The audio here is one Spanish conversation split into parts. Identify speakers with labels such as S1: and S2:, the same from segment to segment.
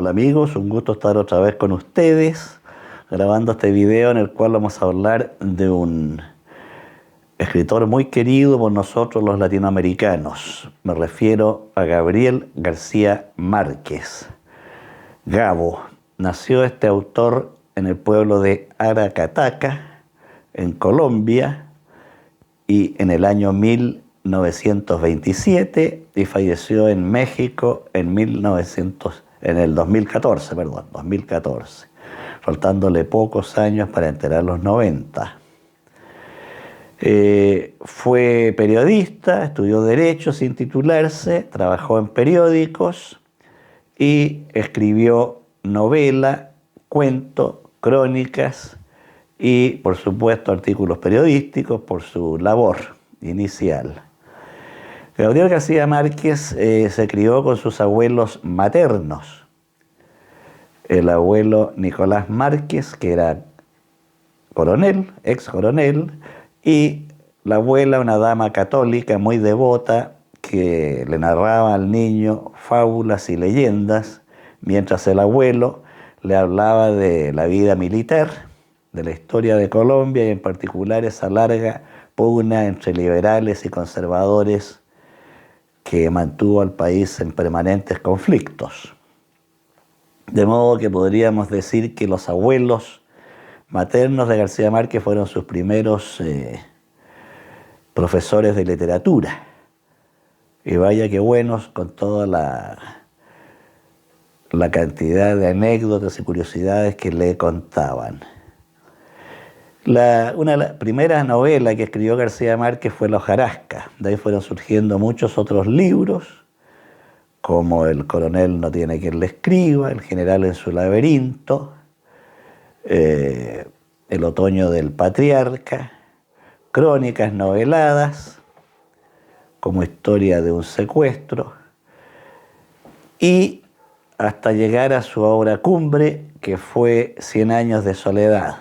S1: Hola amigos, un gusto estar otra vez con ustedes grabando este video en el cual vamos a hablar de un escritor muy querido por nosotros los latinoamericanos. Me refiero a Gabriel García Márquez. Gabo. Nació este autor en el pueblo de Aracataca, en Colombia, y en el año 1927 y falleció en México en el 2014, faltándole pocos años para enterar los 90. Fue periodista, estudió Derecho sin titularse, trabajó en periódicos y escribió novela, cuento, crónicas y, por supuesto, artículos periodísticos por su labor inicial. Gabriel García Márquez se crió con sus abuelos maternos. El abuelo Nicolás Márquez, que era coronel, ex coronel, y la abuela, una dama católica muy devota, que le narraba al niño fábulas y leyendas, mientras el abuelo le hablaba de la vida militar, de la historia de Colombia y en particular esa larga pugna entre liberales y conservadores que mantuvo al país en permanentes conflictos. De modo que podríamos decir que los abuelos maternos de García Márquez fueron sus primeros profesores de literatura. Y vaya que buenos, con toda la cantidad de anécdotas y curiosidades que le contaban. Una de las primeras novelas que escribió García Márquez fue La hojarasca. De ahí fueron surgiendo muchos otros libros, como El coronel no tiene quien le escriba, El general en su laberinto, El otoño del patriarca, crónicas noveladas, como Historia de un secuestro, y hasta llegar a su obra cumbre, que fue 100 años de soledad.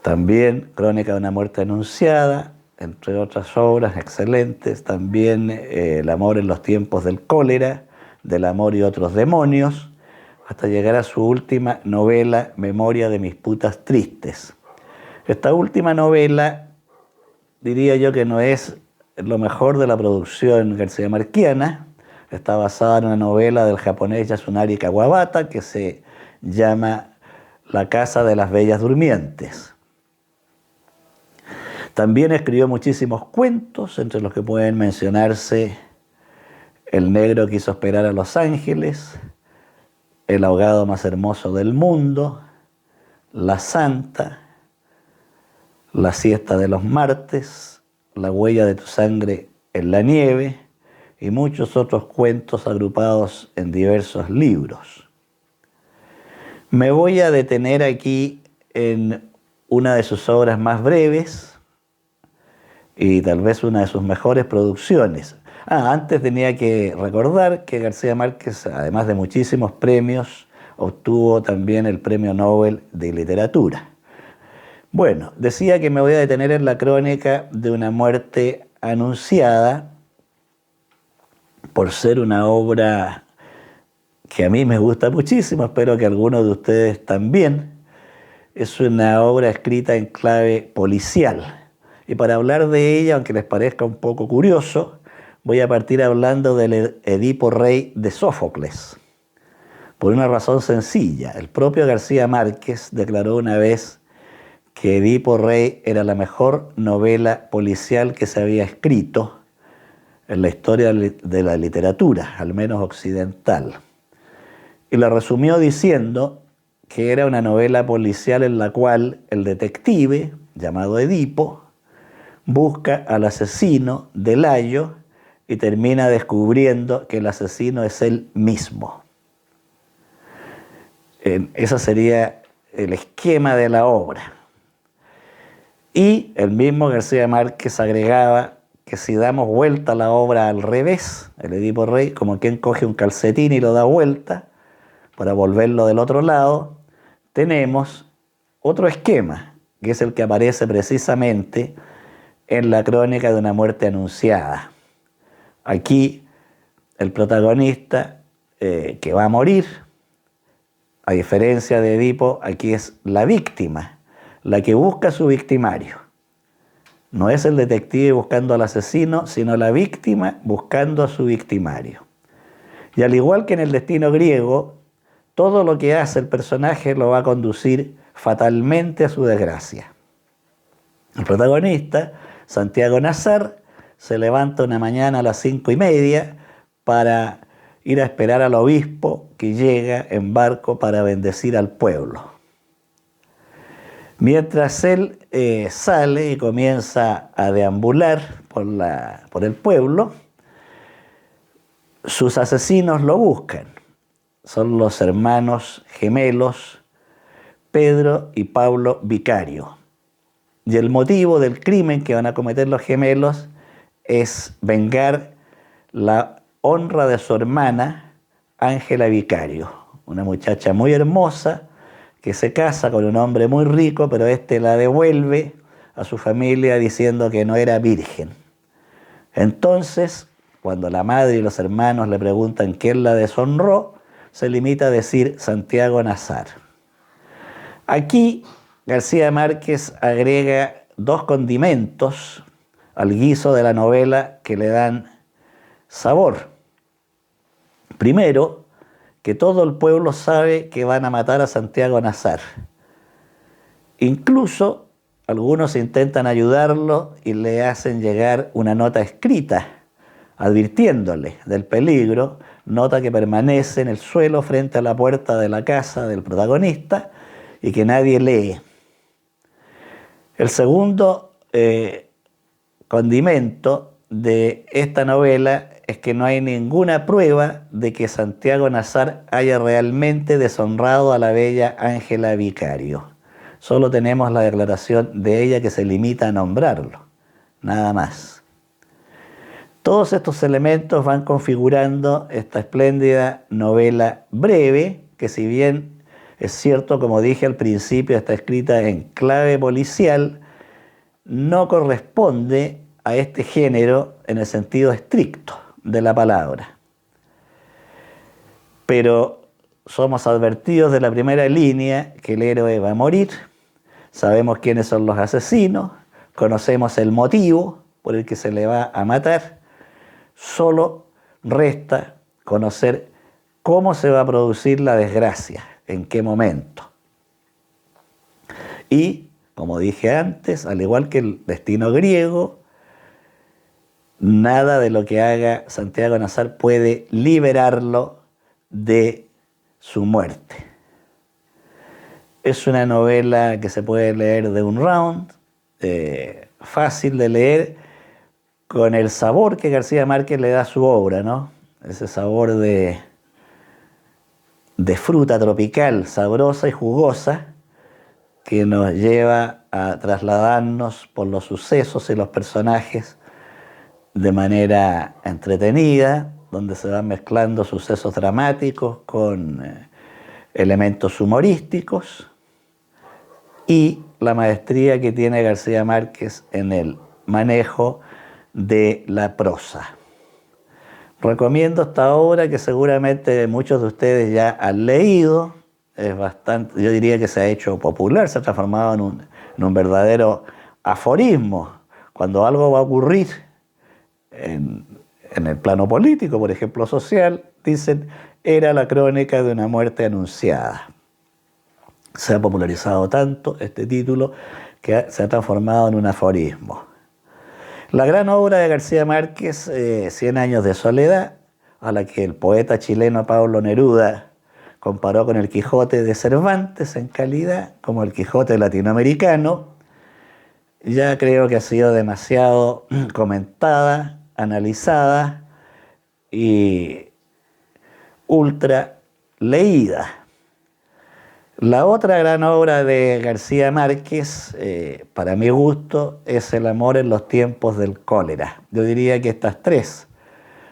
S1: También Crónica de una muerte anunciada, entre otras obras excelentes. También El amor en los tiempos del cólera, Del amor y otros demonios, hasta llegar a su última novela, Memoria de mis putas tristes. Esta última novela, diría yo que no es lo mejor de la producción garcía-marquiana. Está basada en una novela del japonés Yasunari Kawabata que se llama La casa de las bellas durmientes. También escribió muchísimos cuentos, entre los que pueden mencionarse El negro quiso esperar a los ángeles, El ahogado más hermoso del mundo, La santa, La siesta de los martes, La huella de tu sangre en la nieve y muchos otros cuentos agrupados en diversos libros. Me voy a detener aquí en una de sus obras más breves y tal vez una de sus mejores producciones. Antes tenía que recordar que García Márquez, además de muchísimos premios, obtuvo también el Premio Nobel de Literatura. Bueno, decía que me voy a detener en la crónica de una muerte anunciada, por ser una obra que a mí me gusta muchísimo, espero que algunos de ustedes también. Es una obra escrita en clave policial. Y para hablar de ella, aunque les parezca un poco curioso, voy a partir hablando del Edipo Rey de Sófocles. Por una razón sencilla. El propio García Márquez declaró una vez que Edipo Rey era la mejor novela policial que se había escrito en la historia de la literatura, al menos occidental. Y la resumió diciendo que era una novela policial en la cual el detective, llamado Edipo, busca al asesino de Layo y termina descubriendo que el asesino es él mismo. Ese sería el esquema de la obra. Y el mismo García Márquez agregaba que si damos vuelta a la obra al revés, el Edipo Rey, como quien coge un calcetín y lo da vuelta para volverlo del otro lado, tenemos otro esquema, que es el que aparece precisamente en la crónica de una muerte anunciada. Aquí el protagonista que va a morir. A diferencia de Edipo, aquí es la víctima, la que busca a su victimario. No es el detective buscando al asesino, sino la víctima buscando a su victimario. Y al igual que en el destino griego, todo lo que hace el personaje lo va a conducir fatalmente a su desgracia. El protagonista, Santiago Nazar, se levanta una mañana a las 5:30 para ir a esperar al obispo que llega en barco para bendecir al pueblo. Mientras él sale y comienza a deambular por el pueblo, sus asesinos lo buscan. Son los hermanos gemelos Pedro y Pablo Vicario. Y el motivo del crimen que van a cometer los gemelos es vengar la honra de su hermana Ángela Vicario, una muchacha muy hermosa que se casa con un hombre muy rico, pero este la devuelve a su familia diciendo que no era virgen. Entonces, cuando la madre y los hermanos le preguntan quién la deshonró, se limita a decir Santiago Nazar. Aquí García Márquez agrega 2 condimentos al guiso de la novela que le dan sabor. Primero, que todo el pueblo sabe que van a matar a Santiago Nazar. Incluso algunos intentan ayudarlo y le hacen llegar una nota escrita advirtiéndole del peligro, nota que permanece en el suelo frente a la puerta de la casa del protagonista y que nadie lee. El segundo condimento de esta novela es que no hay ninguna prueba de que Santiago Nazar haya realmente deshonrado a la bella Ángela Vicario. Solo tenemos la declaración de ella que se limita a nombrarlo, nada más. Todos estos elementos van configurando esta espléndida novela breve, que si bien es cierto, como dije al principio, está escrita en clave policial, no corresponde a este género en el sentido estricto de la palabra. Pero somos advertidos de la primera línea que el héroe va a morir, sabemos quiénes son los asesinos, conocemos el motivo por el que se le va a matar, solo resta conocer cómo se va a producir la desgracia, en qué momento. Y, como dije antes, al igual que el destino griego, nada de lo que haga Santiago Nazar puede liberarlo de su muerte. Es una novela que se puede leer de un round, fácil de leer, con el sabor que García Márquez le da a su obra, ¿no? Ese sabor de fruta tropical, sabrosa y jugosa, que nos lleva a trasladarnos por los sucesos y los personajes de manera entretenida, donde se van mezclando sucesos dramáticos con elementos humorísticos, y la maestría que tiene García Márquez en el manejo de la prosa. Recomiendo esta obra que seguramente muchos de ustedes ya han leído. Es bastante, yo diría que se ha hecho popular, se ha transformado en un verdadero aforismo. Cuando algo va a ocurrir en el plano político, por ejemplo social, dicen, era la crónica de una muerte anunciada. Se ha popularizado tanto este título que se ha transformado en un aforismo. La gran obra de García Márquez, 100 años de soledad, a la que el poeta chileno Pablo Neruda comparó con el Quijote de Cervantes en calidad, como el Quijote latinoamericano, ya creo que ha sido demasiado comentada, analizada y ultra leída. La otra gran obra de García Márquez, para mi gusto, es El amor en los tiempos del cólera. Yo diría que estas tres,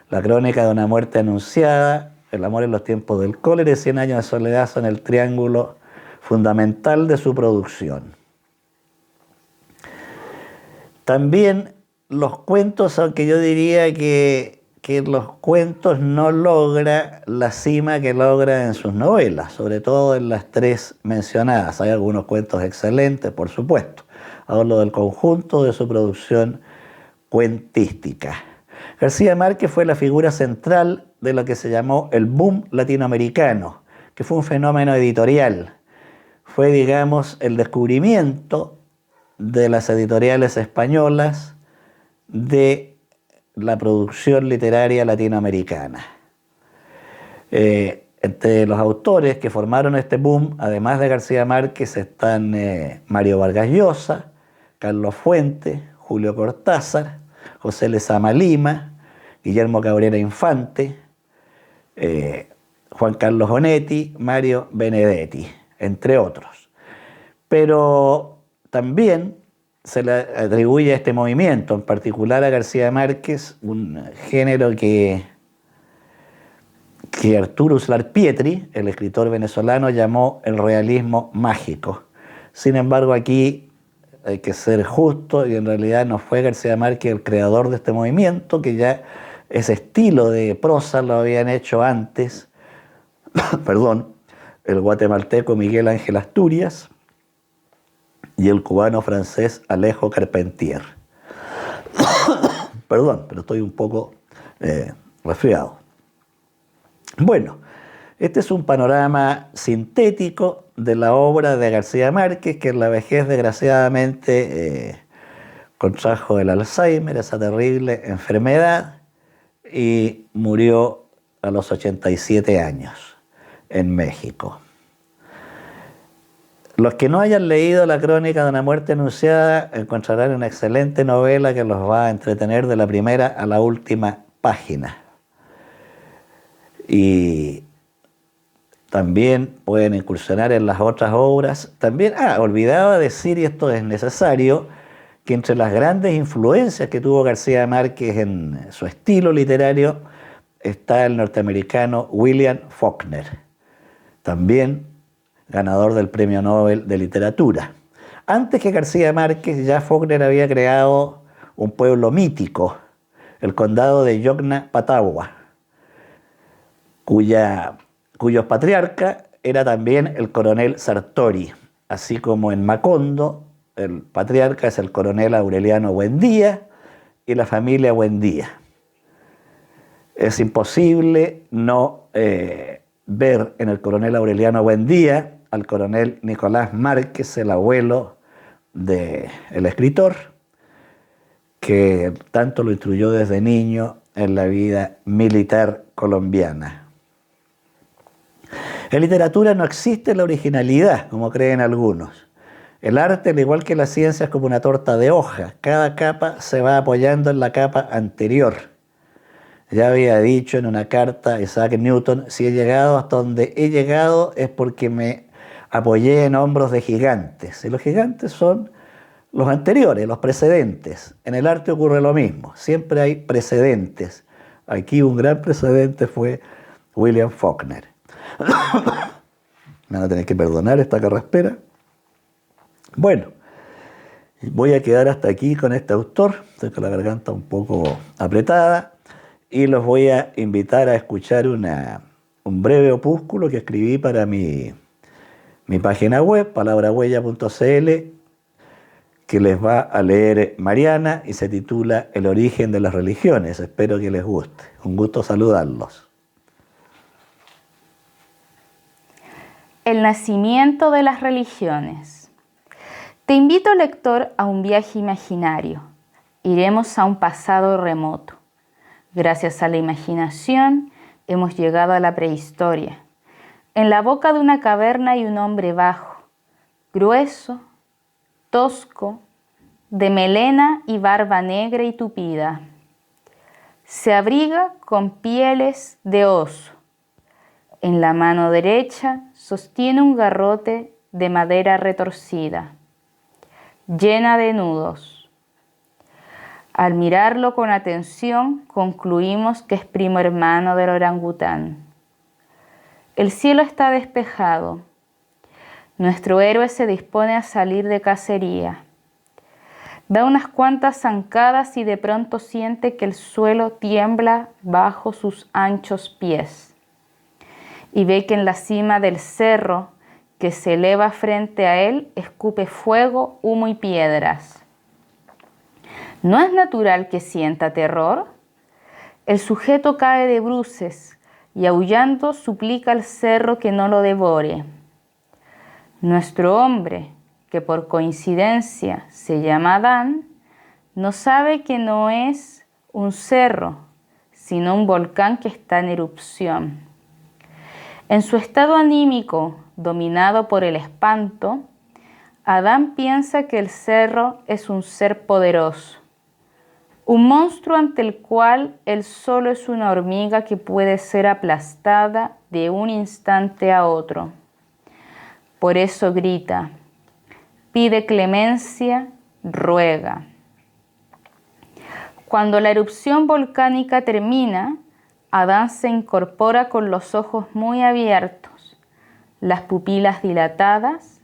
S1: La crónica de una muerte anunciada, El amor en los tiempos del cólera y 100 años de soledad, son el triángulo fundamental de su producción. También los cuentos, aunque yo diría que que los cuentos no logra la cima que logra en sus novelas, sobre todo en las tres mencionadas. Hay algunos cuentos excelentes, por supuesto. Hablo del conjunto de su producción cuentística. García Márquez fue la figura central de lo que se llamó el boom latinoamericano, que fue un fenómeno editorial. Fue, digamos, el descubrimiento de las editoriales españolas de la producción literaria latinoamericana. Entre los autores que formaron este boom, además de García Márquez, están Mario Vargas Llosa, Carlos Fuentes, Julio Cortázar, José Lezama Lima, Guillermo Cabrera Infante, Juan Carlos Onetti, Mario Benedetti, entre otros. Pero también se le atribuye a este movimiento, en particular a García Márquez, un género que Arturo Uslar Pietri, el escritor venezolano, llamó el realismo mágico. Sin embargo, aquí hay que ser justo y en realidad no fue García Márquez el creador de este movimiento, que ya ese estilo de prosa lo habían hecho antes, perdón, el guatemalteco Miguel Ángel Asturias y el cubano francés Alejo Carpentier. Perdón, pero estoy un poco resfriado. Bueno, este es un panorama sintético de la obra de García Márquez, que en la vejez desgraciadamente contrajo el Alzheimer, esa terrible enfermedad, y murió a los 87 años en México. Los que no hayan leído la crónica de una muerte anunciada encontrarán una excelente novela que los va a entretener de la primera a la última página. Y también pueden incursionar en las otras obras. También, olvidaba decir, y esto es necesario, que entre las grandes influencias que tuvo García Márquez en su estilo literario está el norteamericano William Faulkner, también ganador del Premio Nobel de Literatura. Antes que García Márquez, ya Faulkner había creado un pueblo mítico, el condado de Yocna-Patagua, cuyo patriarca era también el coronel Sartori, así como en Macondo el patriarca es el coronel Aureliano Buendía y la familia Buendía. Es imposible no ver en el coronel Aureliano Buendía al coronel Nicolás Márquez, el abuelo del escritor, que tanto lo instruyó desde niño en la vida militar colombiana. En literatura no existe la originalidad, como creen algunos. El arte, al igual que la ciencia, es como una torta de hoja. Cada capa se va apoyando en la capa anterior. Ya había dicho en una carta Isaac Newton, si he llegado hasta donde he llegado es porque me apoyé en hombros de gigantes. Y los gigantes son los anteriores, los precedentes. En el arte ocurre lo mismo, siempre hay precedentes. Aquí un gran precedente fue William Faulkner. Me van a tener que perdonar esta carraspera. Bueno, voy a quedar hasta aquí con este autor. Estoy con la garganta un poco apretada. Y los voy a invitar a escuchar un breve opúsculo que escribí para mi página web, palabrahuella.cl, que les va a leer Mariana y se titula El origen de las religiones. Espero que les guste. Un gusto saludarlos.
S2: El nacimiento de las religiones. Te invito, lector, a un viaje imaginario. Iremos a un pasado remoto. Gracias a la imaginación hemos llegado a la prehistoria. En la boca de una caverna hay un hombre bajo, grueso, tosco, de melena y barba negra y tupida. Se abriga con pieles de oso. En la mano derecha sostiene un garrote de madera retorcida, llena de nudos. Al mirarlo con atención, concluimos que es primo hermano del orangután. El cielo está despejado. Nuestro héroe se dispone a salir de cacería. Da unas cuantas zancadas y de pronto siente que el suelo tiembla bajo sus anchos pies. Y ve que en la cima del cerro que se eleva frente a él escupe fuego, humo y piedras. ¿No es natural que sienta terror? El sujeto cae de bruces y aullando suplica al cerro que no lo devore. Nuestro hombre, que por coincidencia se llama Adán, no sabe que no es un cerro, sino un volcán que está en erupción. En su estado anímico, dominado por el espanto, Adán piensa que el cerro es un ser poderoso, un monstruo ante el cual él solo es una hormiga que puede ser aplastada de un instante a otro. Por eso grita, pide clemencia, ruega. Cuando la erupción volcánica termina, Adán se incorpora con los ojos muy abiertos, las pupilas dilatadas,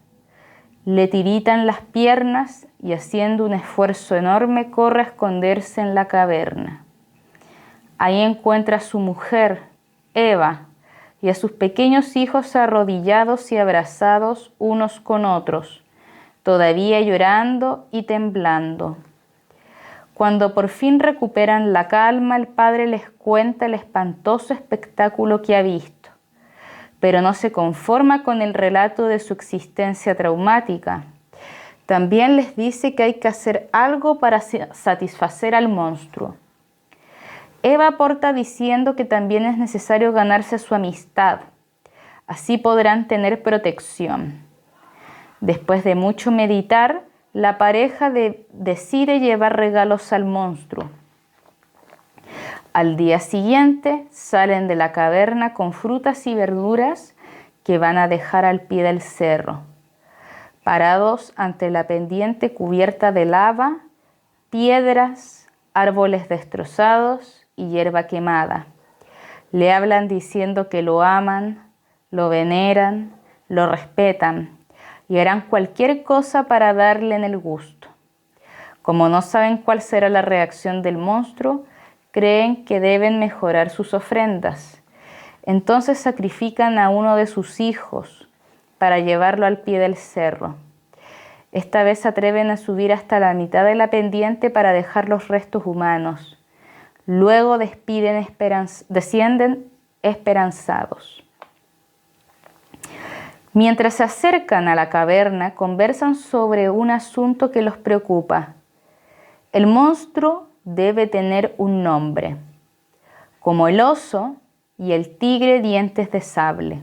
S2: le tiritan las piernas y haciendo un esfuerzo enorme corre a esconderse en la caverna. Ahí encuentra a su mujer, Eva, y a sus pequeños hijos arrodillados y abrazados unos con otros, todavía llorando y temblando. Cuando por fin recuperan la calma, el padre les cuenta el espantoso espectáculo que ha visto, pero no se conforma con el relato de su existencia traumática. También les dice que hay que hacer algo para satisfacer al monstruo. Eva aporta diciendo que también es necesario ganarse su amistad. Así podrán tener protección. Después de mucho meditar, la pareja decide llevar regalos al monstruo. Al día siguiente salen de la caverna con frutas y verduras que van a dejar al pie del cerro. Parados ante la pendiente cubierta de lava, piedras, árboles destrozados y hierba quemada. Le hablan diciendo que lo aman, lo veneran, lo respetan y harán cualquier cosa para darle en el gusto. Como no saben cuál será la reacción del monstruo, creen que deben mejorar sus ofrendas. Entonces sacrifican a uno de sus hijos para llevarlo al pie del cerro. Esta vez se atreven a subir hasta la mitad de la pendiente para dejar los restos humanos. Luego descienden esperanzados. Mientras se acercan a la caverna, conversan sobre un asunto que los preocupa. El monstruo debe tener un nombre, como el oso y el tigre dientes de sable.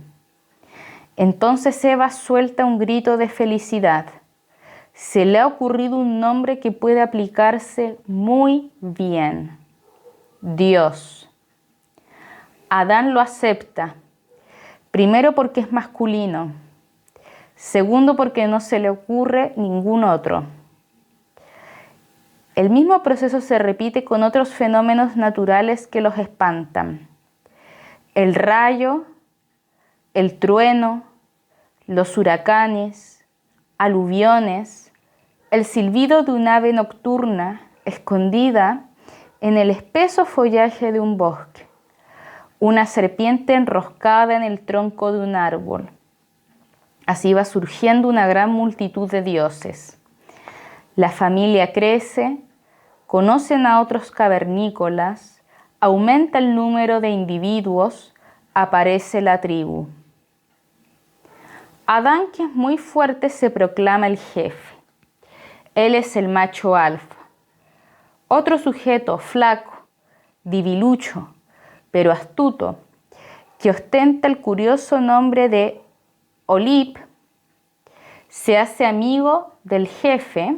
S2: Entonces Eva suelta un grito de felicidad. Se le ha ocurrido un nombre que puede aplicarse muy bien. Dios. Adán lo acepta, primero porque es masculino, segundo porque no se le ocurre ningún otro. El mismo proceso se repite con otros fenómenos naturales que los espantan. El rayo, el trueno, los huracanes, aluviones, el silbido de un ave nocturna escondida en el espeso follaje de un bosque, una serpiente enroscada en el tronco de un árbol. Así va surgiendo una gran multitud de dioses. La familia crece, conocen a otros cavernícolas, aumenta el número de individuos, aparece la tribu. Adán, que es muy fuerte, se proclama el jefe. Él es el macho alfa. Otro sujeto flaco, divilucho, pero astuto, que ostenta el curioso nombre de Olip, se hace amigo del jefe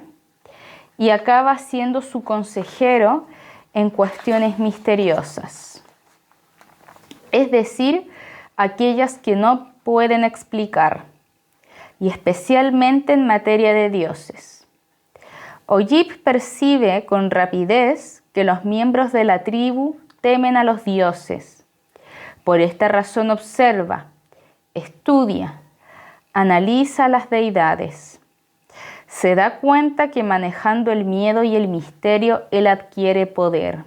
S2: y acaba siendo su consejero en cuestiones misteriosas, es decir, aquellas que no pueden explicar, y especialmente en materia de dioses. Olip percibe con rapidez que los miembros de la tribu temen a los dioses. Por esta razón observa, estudia, analiza las deidades. Se da cuenta que manejando el miedo y el misterio, él adquiere poder.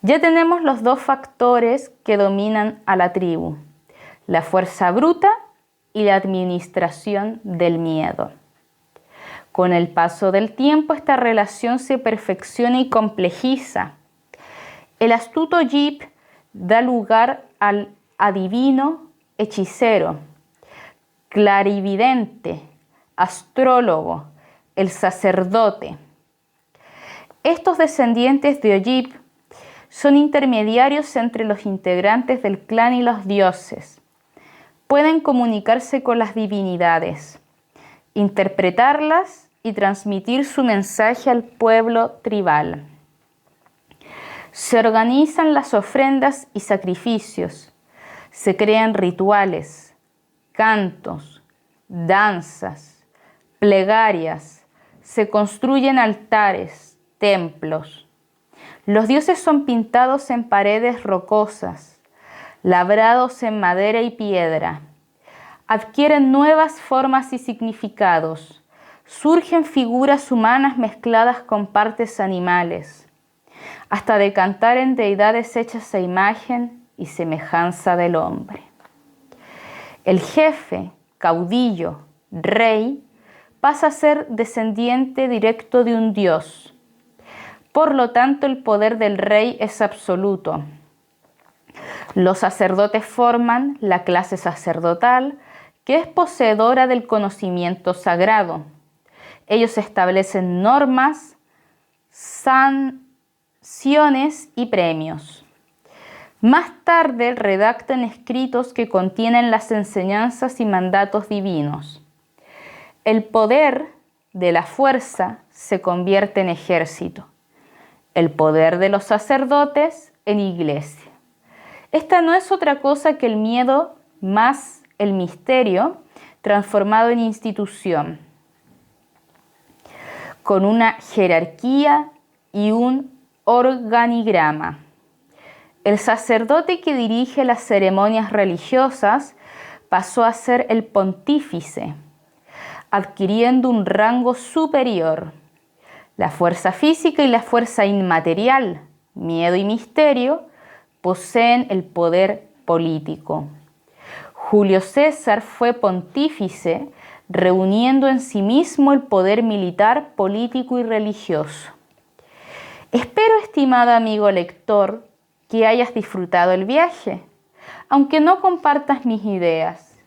S2: Ya tenemos los dos factores que dominan a la tribu: la fuerza bruta y la administración del miedo. Con el paso del tiempo, esta relación se perfecciona y complejiza. El astuto Yip da lugar al adivino hechicero, clarividente, astrólogo, el sacerdote. Estos descendientes de Oyib son intermediarios entre los integrantes del clan y los dioses. Pueden comunicarse con las divinidades, interpretarlas y transmitir su mensaje al pueblo tribal. Se organizan las ofrendas y sacrificios, se crean rituales, cantos, danzas, plegarias, se construyen altares, templos. Los dioses son pintados en paredes rocosas, labrados en madera y piedra. Adquieren nuevas formas y significados. Surgen figuras humanas mezcladas con partes animales, hasta decantar en deidades hechas a imagen y semejanza del hombre. El jefe, caudillo, rey, pasa a ser descendiente directo de un dios. Por lo tanto, el poder del rey es absoluto. Los sacerdotes forman la clase sacerdotal, que es poseedora del conocimiento sagrado. Ellos establecen normas, sanciones y premios. Más tarde redactan escritos que contienen las enseñanzas y mandatos divinos. El poder de la fuerza se convierte en ejército. El poder de los sacerdotes en iglesia. Esta no es otra cosa que el miedo más el misterio transformado en institución, con una jerarquía y un organigrama. El sacerdote que dirige las ceremonias religiosas pasó a ser el pontífice, adquiriendo un rango superior. La fuerza física y la fuerza inmaterial, miedo y misterio, poseen el poder político. Julio César fue pontífice, reuniendo en sí mismo el poder militar, político y religioso. Espero, estimado amigo lector, que hayas disfrutado el viaje, aunque no compartas mis ideas.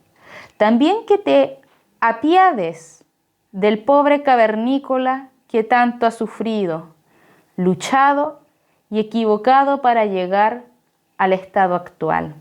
S2: También que te apiades del pobre cavernícola que tanto ha sufrido, luchado y equivocado para llegar al estado actual.